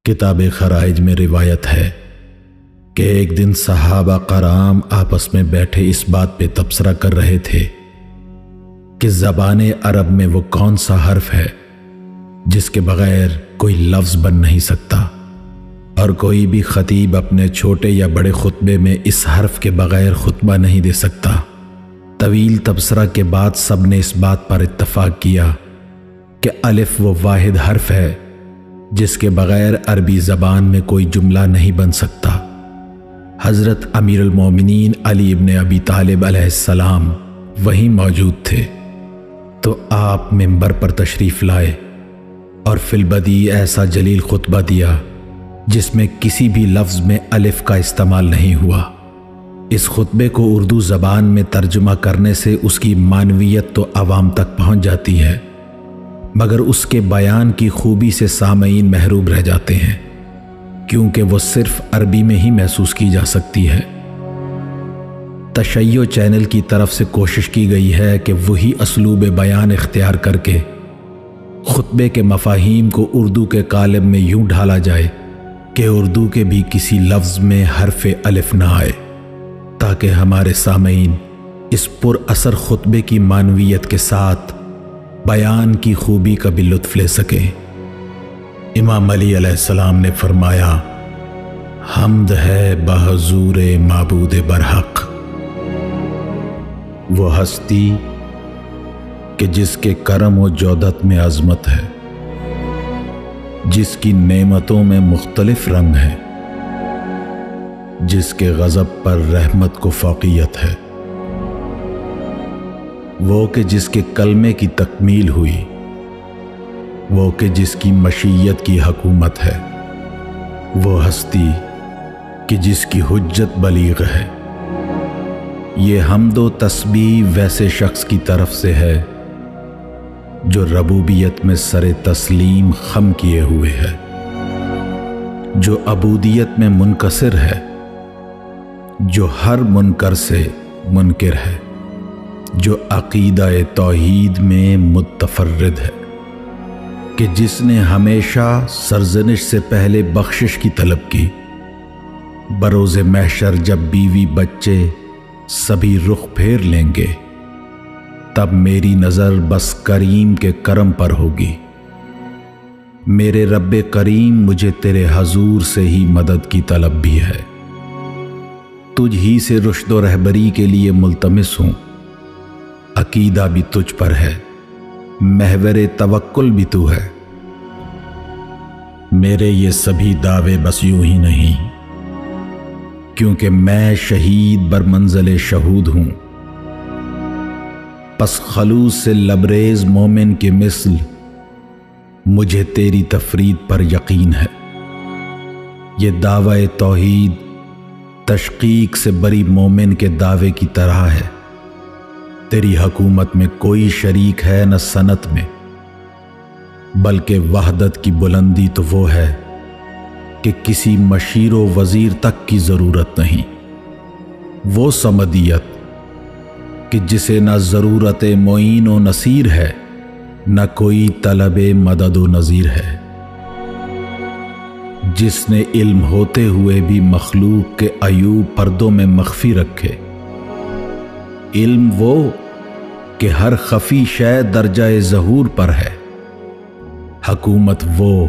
किताब खराइज में रिवायत है कि एक दिन सहाबा कराम आपस में बैठे इस बात पे तबसरा कर रहे थे कि ज़बान अरब में वो कौन सा हर्फ है जिसके बगैर कोई लफ्ज़ बन नहीं सकता, और कोई भी खतीब अपने छोटे या बड़े खुतबे में इस हर्फ के बगैर खुतबा नहीं दे सकता। तवील तबसरा के बाद सब ने इस बात पर इत्तफाक किया कि अलिफ वो वाहिद हर्फ है जिसके बगैर अरबी ज़बान में कोई जुमला नहीं बन सकता। हज़रत अमीरुल मोमिनीन अली इब्न अबी तालिब अलैहिस्सलाम वहीं मौजूद थे, तो आप मिंबर पर तशरीफ़ लाए और फिलबदी ऐसा जलील खुतबा दिया जिसमें किसी भी लफ्ज़ में अलिफ का इस्तेमाल नहीं हुआ। इस खुतबे को उर्दू ज़बान में तर्जुमा करने से उसकी मानवियत तो आवाम तक पहुँच जाती है, मगर उसके बयान की खूबी से सामईन महरूम रह जाते हैं, क्योंकि वो सिर्फ अरबी में ही महसूस की जा सकती है। तशय्यो चैनल की तरफ से कोशिश की गई है कि वही असलूब बयान इख्तियार करके खुतबे के मफाहीम को उर्दू के कालिब में यूं ढाला जाए कि उर्दू के भी किसी लफ्ज़ में हर्फ़ अलिफ ना आए, ताकि हमारे सामईन इस पुर असर खुतबे की मानवियत के साथ बयान की खूबी का भी लुत्फ़ ले सकें। इमाम अली अलैहिस्सलाम ने फरमाया, हम्द है बहजूर माबूद बरहक, वो हस्ती कि जिसके करम व जौदत में अज़मत है, जिसकी नेमतों में मुख्तलिफ रंग है, जिसके गज़ब पर रहमत को फ़ौक़ियत है, वो कि जिसके कलमे की तकमील हुई, वो कि जिसकी मशीयत की हकूमत है, वो हस्ती कि जिसकी हुज्जत बलीग है। ये हम्दो तस्बीह वैसे शख्स की तरफ से है जो रबूबियत में सरे तस्लीम खम किए हुए है, जो अबूदियत में मुनकसिर है, जो हर मुनकर से मुनकिर है, जो अकीदा तौहीद में मुतफर्रिद है, कि जिसने हमेशा सरजनिश से पहले बख्शिश की तलब की। बरोज़े महशर जब बीवी बच्चे सभी रुख फेर लेंगे, तब मेरी नज़र बस करीम के करम पर होगी। मेरे रब्बे करीम मुझे तेरे हजूर से ही मदद की तलब भी है। तुझ ही से रुश्द रहबरी के लिए मुल्तमिस हूँ। अकीदा भी तुझ पर है, महवरे तवक्कुल भी तू है। मेरे ये सभी दावे बस यूं ही नहीं, क्योंकि मैं शहीद बरमंज़िल शहूद हूँ। पस खलूस से लबरेज मोमिन के मिसल मुझे तेरी तफरीद पर यकीन है। ये दावा तौहीद तशकीक से बरी मोमिन के दावे की तरह है। तेरी हकूमत में कोई शरीक है न सनत में, बल्कि वहदत की बुलंदी तो वो है कि किसी मशीरो वजीर तक की जरूरत नहीं। वो समदियत कि जिसे न जरूरत मोइन व नसीर है, न कोई तलबे मदद व नज़ीर है। जिसने इल्म होते हुए भी मखलूक के अयूब पर्दों में मख्फी रखे। इल्म वो कि हर खफी शय दर्जाए ज़हूर पर है। हकूमत वो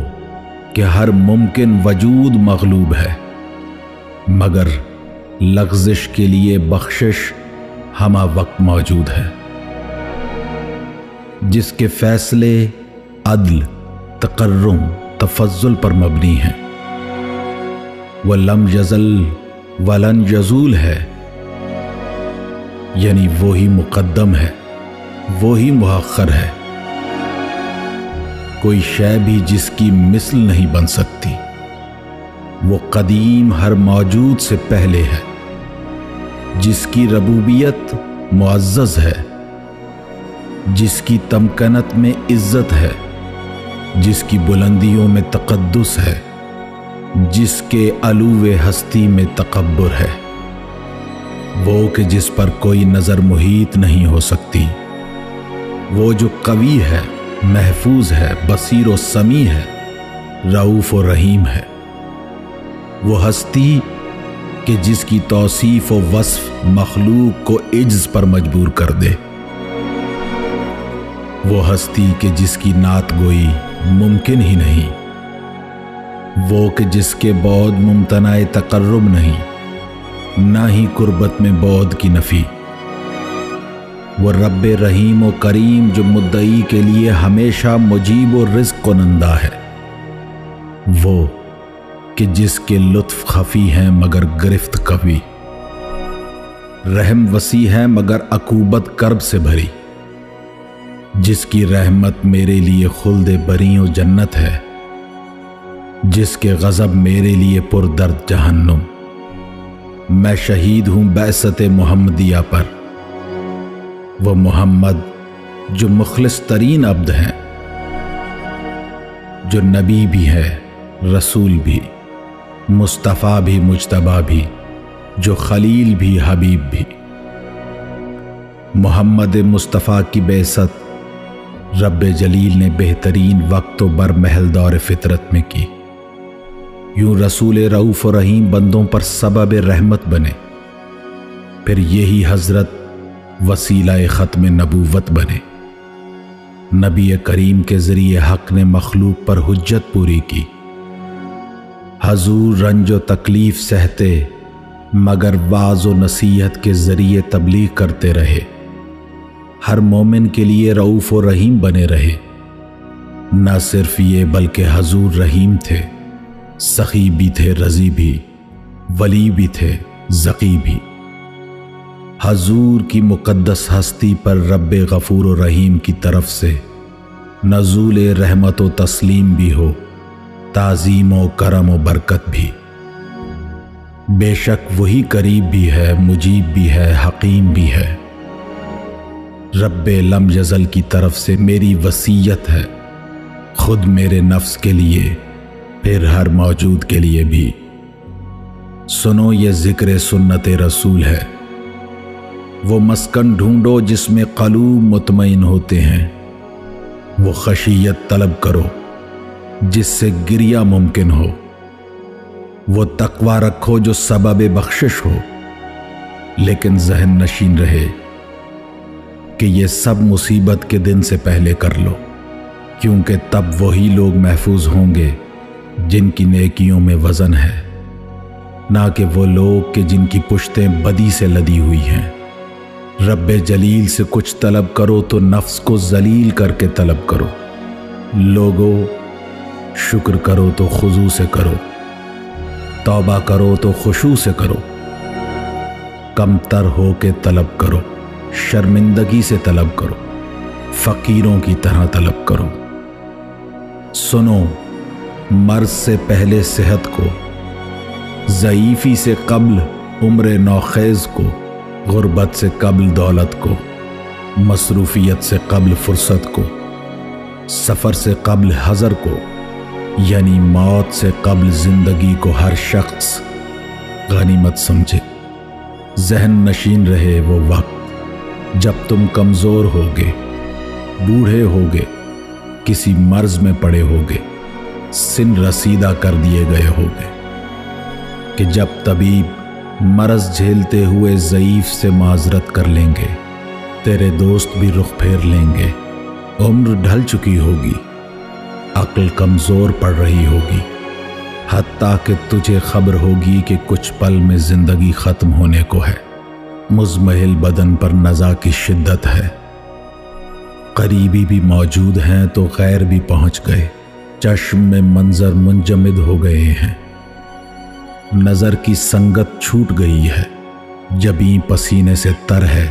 कि हर मुमकिन वजूद मगलूब है, मगर लग़्ज़िश के लिए बख्शिश हमा वक्त मौजूद है। जिसके फैसले अदल, तकर्रुम, तफज़्ज़ुल पर मबनी हैं। वह लम यज़ल वलन यज़ूल है, यानी वो ही मुक़द्दम है, वो ही मुअख्खर है। कोई शय भी जिसकी मिसल नहीं बन सकती। वो कदीम हर मौजूद से पहले है, जिसकी रबूबियत मुअज़्ज़ज़ है, जिसकी तमकनत में इज्जत है, जिसकी बुलंदियों में तक़द्दुस है, जिसके अलूवे हस्ती में तकब्बुर है। वो कि जिस पर कोई नज़र मुहीत नहीं हो सकती। वो जो कवी है, महफूज है, बसीर व समी है, रऊफ और रहीम है। वो हस्ती कि जिसकी तौसीफ और वस्फ मखलूक को इज्ज पर मजबूर कर दे। वो हस्ती कि जिसकी नात गोई मुमकिन ही नहीं। वो कि जिसके बौद मुमतनाए तकर्रुब नहीं, ना ही कुर्बत में बौद की नफी। वो रब्बे रहीम और करीम जो मुद्दई के लिए हमेशा मुजीब और रिज़्क़ कुनंदा है। वो कि जिसके लुत्फ खफी हैं मगर गिरफ्त कवी, रहम वसी है मगर अकूबत कर्ब से भरी। जिसकी रहमत मेरे लिए खुल्द बरी और जन्नत है, जिसके गज़ब मेरे लिए पुरदर्द जहन्नुम। मैं शहीद हूं बैसत मोहम्मदिया पर, वो मोहम्मद जो मुखलिस तरीन अब्द हैं, जो नबी भी है रसूल भी, मुस्तफ़ा भी मुज्तबा भी, जो खलील भी हबीब भी। मोहम्मद मुस्तफ़ा की बेसत रब्बे जलील ने बेहतरीन वक्त बर महल दौर फितरत में की। यूं रसूल रऊफ और रहीम बंदों पर सबब रहमत बने, फिर यही हजरत वसीला ख़त्म नबूवत बने। नबी करीम के ज़रिए हक़ ने मखलूक पर हुज्जत पूरी की। हजूर रंज व तकलीफ़ सहते मगर वाज़ व नसीहत के ज़रिए तबलीग करते रहे। हर मोमिन के लिए रऊफ़ व रहीम बने रहे। न सिर्फ ये बल्कि हजूर रहीम थे, सखी भी थे, रज़ी भी, वली भी थे, ज़की भी। हजूर की मुक़द्दस हस्ती पर रब्बे गफ़ूर व रहीम की तरफ से नज़ूल रहमत व तस्लीम भी हो, ताज़ीम व करम व बरकत भी। बेशक वही करीब भी है, मुजीब भी है, हकीम भी है। रब्बे लम यज़ल की तरफ से मेरी वसीयत है, खुद मेरे नफ्स के लिए फिर हर मौजूद के लिए भी। सुनो ये ज़िक्र सुन्नत रसूल है। वो मस्कन ढूंढो जिसमें क़ल्ब मुतमईन होते हैं। वो खशियत तलब करो जिससे गिरिया मुमकिन हो। वो तकवा रखो जो सबब बख्शिश हो, लेकिन जहन नशीन रहे कि ये सब मुसीबत के दिन से पहले कर लो, क्योंकि तब वही लोग महफूज होंगे जिनकी नेकियों में वज़न है, ना कि वो लोग कि जिनकी पुश्तें बदी से लदी हुई हैं। रब्बे जलील से कुछ तलब करो तो नफ्स को जलील करके तलब करो। लोगो शुक्र करो तो खुजू से करो, तौबा करो तो खुशू से करो। कमतर हो के तलब करो, शर्मिंदगी से तलब करो, फ़कीरों की तरह तलब करो। सुनो, मर्ज से पहले सेहत को, ज़ईफ़ी से कब्ल उम्र नौखेज़ को, गुर्बत से कब्ल दौलत को, मसरूफियत से कब्ल फुर्सत को, सफ़र से कब्ल हज़र को, यानी मौत से कब्ल ज़िंदगी को हर शख्स गनीमत समझे। जहन नशीन रहे वो वक्त जब तुम कमज़ोर होगे, बूढ़े होगे, किसी मर्ज में पड़े होगे, सिन रसीदा कर दिए गए होगे, कि जब तबीब मरज झेलते हुए ज़ईफ़ से माजरत कर लेंगे, तेरे दोस्त भी रुख फेर लेंगे। उम्र ढल चुकी होगी, अक्ल कमज़ोर पड़ रही होगी, हत्ता कि तुझे खबर होगी कि कुछ पल में ज़िंदगी ख़त्म होने को है। मुज़महिल बदन पर नज़ा की शिद्दत है। करीबी भी मौजूद हैं तो गैर भी पहुँच गए। चश्म में मंजर मुंजमिद हो गए हैं। नज़र की संगत छूट गई है, जबीं पसीने से तर है,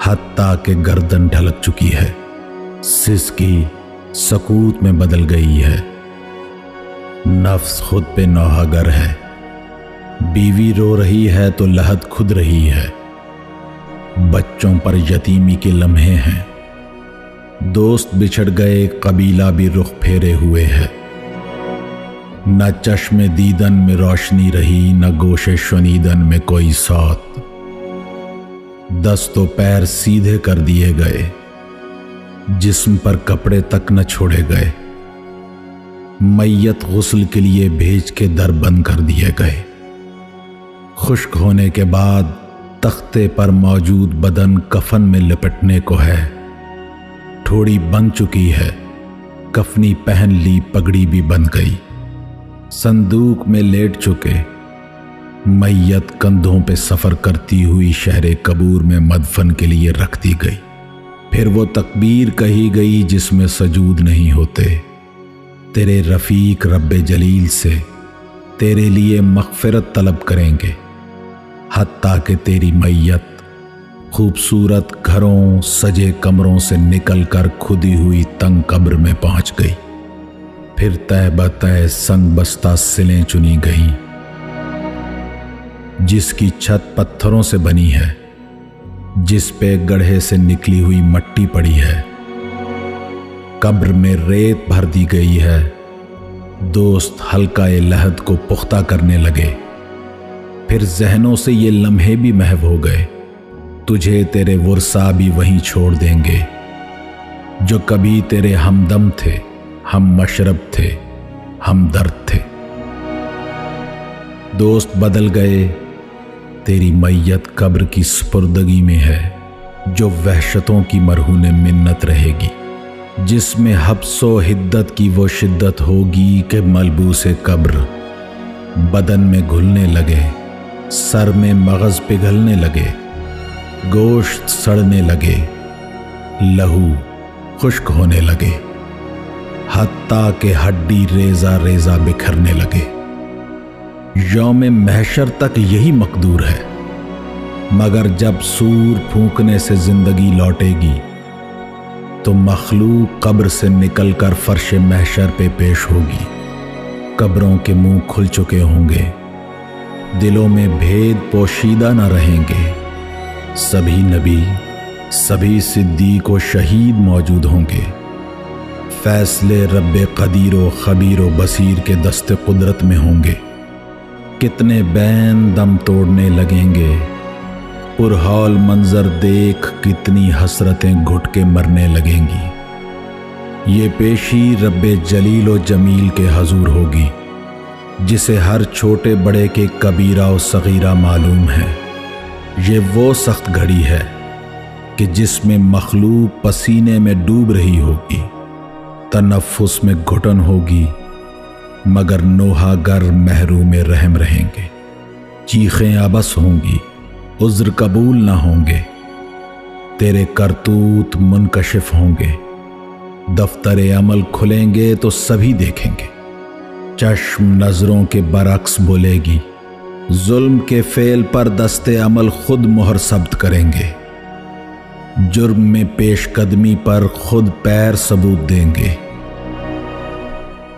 हत्ता के गर्दन ढलक चुकी है, सिसकी सकूत में बदल गई है। नफ्स खुद पे नौहागर है, बीवी रो रही है तो लहद खुद रही है। बच्चों पर यतीमी के लम्हे हैं, दोस्त बिछड़ गए, कबीला भी रुख फेरे हुए है। न चश्मे दीदन में रोशनी रही, न गोशे शुनीदन में कोई सौत। दस्तों पैर सीधे कर दिए गए, जिस्म पर कपड़े तक न छोड़े गए। मैयत गुस्ल के लिए भेज के दर बंद कर दिए गए। खुश्क होने के बाद तख्ते पर मौजूद बदन कफन में लिपटने को है। ठोड़ी बन चुकी है, कफनी पहन ली, पगड़ी भी बन गई। संदूक में लेट चुके मैयत कंधों पे सफर करती हुई शहरे कबूर में मदफन के लिए रख दी गई। फिर वो तकबीर कही गई जिसमें सजूद नहीं होते। तेरे रफीक रब्बे जलील से तेरे लिए मग़फ़िरत तलब करेंगे, हत्ता कि तेरी मैयत खूबसूरत घरों सजे कमरों से निकलकर खुदी हुई तंग कब्र में पहुंच गई। फिर तय बतय संग बस्ता सिलें चुनी गईं, जिसकी छत पत्थरों से बनी है, जिस पे गड्ढे से निकली हुई मट्टी पड़ी है। कब्र में रेत भर दी गई है। दोस्त हल्का लहद को पुख्ता करने लगे। फिर जहनों से ये लम्हे भी महव हो गए। तुझे तेरे वर्सा भी वहीं छोड़ देंगे, जो कभी तेरे हमदम थे, हम मशरब थे, हम दर्द थे। दोस्त बदल गए। तेरी मैयत कब्र की सुपुर्दगी में है, जो वहशतों की मरहूने मिन्नत रहेगी, जिसमें हब्सो हिद्दत की वो शिद्दत होगी कि मलबूसे कब्र बदन में घुलने लगे, सर में मगज पिघलने लगे, गोश्त सड़ने लगे, लहू खुश्क होने लगे, हत्ता के हड्डी रेजा रेजा बिखरने लगे। यौम महशर तक यही मकदूर है, मगर जब सूर फूंकने से जिंदगी लौटेगी तो मखलूक कब्र से निकलकर फर्श महशर पे पेश होगी। कब्रों के मुंह खुल चुके होंगे, दिलों में भेद पोशीदा न रहेंगे। सभी नबी, सभी सिद्दीक व शहीद मौजूद होंगे। फैसले रब्बे कदीर व खबीर व बसीर के दस्ते कुदरत में होंगे। कितने बैन दम तोड़ने लगेंगे, पुरहौल मंजर देख कितनी हसरतें घुट के मरने लगेंगी। ये पेशी रब्बे जलील व जमील के हजूर होगी, जिसे हर छोटे बड़े के कबीरा और सगीरा मालूम है। ये वो सख्त घड़ी है कि जिसमें मखलूक पसीने में डूब रही होगी, तनफ्फुस में घुटन होगी, मगर नोहागर महरूम रहम रहेंगे। चीखें अबस होंगी, उज़्र कबूल ना होंगे, तेरे करतूत मुनकशिफ होंगे। दफ्तरे अमल खुलेंगे तो सभी देखेंगे। चश्म नजरों के बरक्स बोलेगी, जुल्म के फेल पर दस्ते अमल खुद मोहर सब्त करेंगे। जुर्म में पेशकदमी पर खुद पैर सबूत देंगे।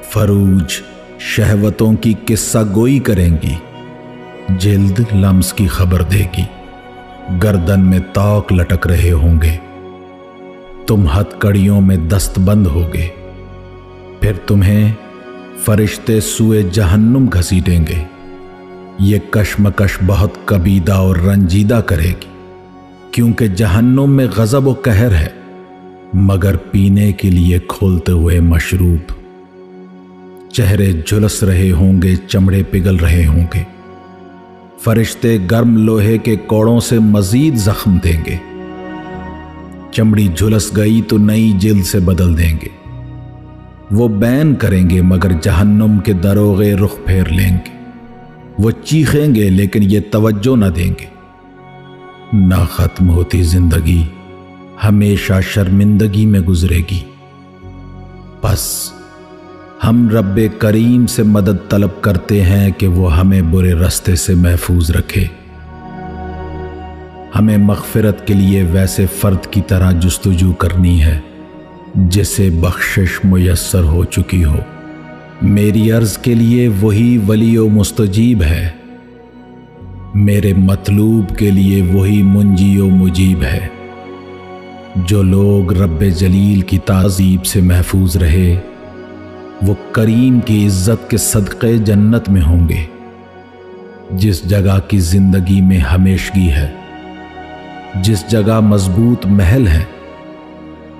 फरूज शहवतों की किस्सा गोई करेंगी, जिल्द लम्स की खबर देगी। गर्दन में तौक लटक रहे होंगे, तुम हथकड़ियों में दस्तबंद होगे। फिर तुम्हें फरिश्ते सुए जहन्नुम घसीटेंगे। ये कश्मकश बहुत कबीदा और रंजीदा करेगी, क्योंकि जहन्नुम में गजब व कहर है, मगर पीने के लिए खोलते हुए मशरूब। चेहरे झुलस रहे होंगे, चमड़े पिघल रहे होंगे। फरिश्ते गर्म लोहे के कोड़ों से मजीद जख्म देंगे। चमड़ी झुलस गई तो नई जिल्द से बदल देंगे। वो बैन करेंगे, मगर जहन्नुम के दरोगे रुख फेर लेंगे। वो चीखेंगे, लेकिन ये तवज्जो न देंगे। ना खत्म होती जिंदगी हमेशा शर्मिंदगी में गुजरेगी। बस हम रब्बे करीम से मदद तलब करते हैं कि वो हमें बुरे रास्ते से महफूज रखे। हमें मग़फ़िरत के लिए वैसे फ़र्द की तरह जुस्तजू करनी है जिसे बख्शिश मुयस्सर हो चुकी हो। मेरी अर्ज़ के लिए वही वली व मुस्तजीब है, मेरे मतलूब के लिए वही मुंजी व मुजीब है। जो लोग रब्बे जलील की ताज़ीब से महफूज रहे, वो करीम की इज्जत के सदक़े जन्नत में होंगे। जिस जगह की जिंदगी में हमेशगी है, जिस जगह मजबूत महल है,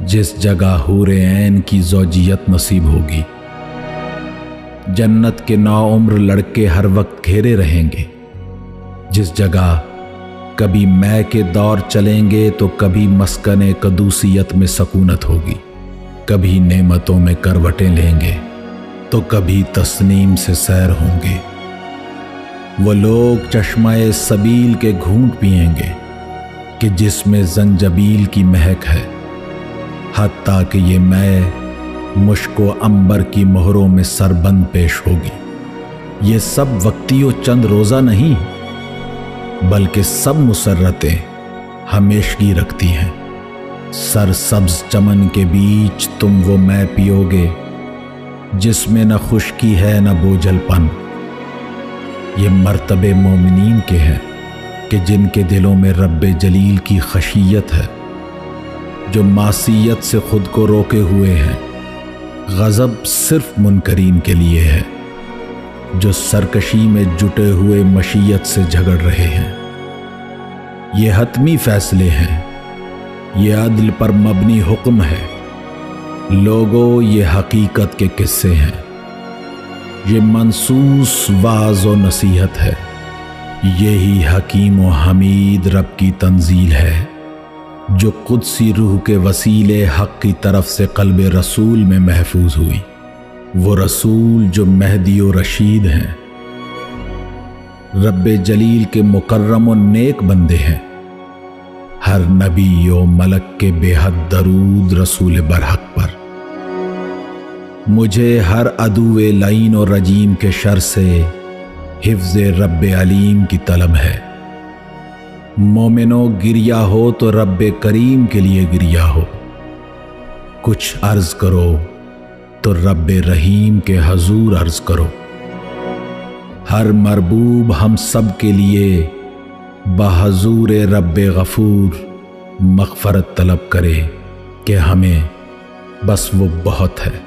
जिस जगह हूरे ऐन की ज़ौजियत नसीब होगी, जन्नत के नाउम्र लड़के हर वक्त घेरे रहेंगे। जिस जगह कभी मै के दौर चलेंगे तो कभी मस्कने कदूसियत में सकूनत होगी, कभी नेमतों में करवटें लेंगे तो कभी तस्नीम से सैर होंगे। वो लोग चश्माए सबील के घूंट पिएंगे कि जिसमें जंजबील की महक है, हत्ता कि ये मैं मुश्को अंबर की मोहरों में सरबंद पेश होगी। ये सब वक्तियों चंद रोज़ा नहीं, बल्कि सब मुसर्रतें हमेशगी रखती हैं। सरसब्ज चमन के बीच तुम वो मैं पियोगे जिसमें न खुश्की है न बोझलपन। ये मर्तबे मोमिनीन के हैं कि जिनके दिलों में रब्बे जलील की खशियत है, जो मासियत से खुद को रोके हुए हैं। गज़ब सिर्फ मुनकरीन के लिए है जो सरकशी में जुटे हुए मशीयत से झगड़ रहे हैं। ये हतमी फैसले हैं, ये अदल पर मबनी हुक्म है। लोगों, ये हकीकत के किस्से हैं, ये मनसूस वाज़ व नसीहत है। यही हकीम व हमीद रब की तंजील है जो कुदसी रूह के वसीले हक़ की तरफ से क़ल्ब रसूल में महफूज हुई। वो रसूल जो महदी व रशीद हैं, रब्बे जलील के मुकर्रम व नेक बंदे हैं। हर नबी व मलक के बेहद दरूद रसूल बरहक पर। मुझे हर अदुए लईन और रजीम के शर से हिफ्ज़े रब्बे अलीम की तलब है। मोमिनो, गिरिया हो तो रब्बे करीम के लिए गिरिया हो। कुछ अर्ज करो तो रब्बे रहीम के हजूर अर्ज करो। हर मरबूब हम सब के लिए बहजूर रब्बे गफूर मग़फ़रत तलब करे कि हमें बस वो बहुत है।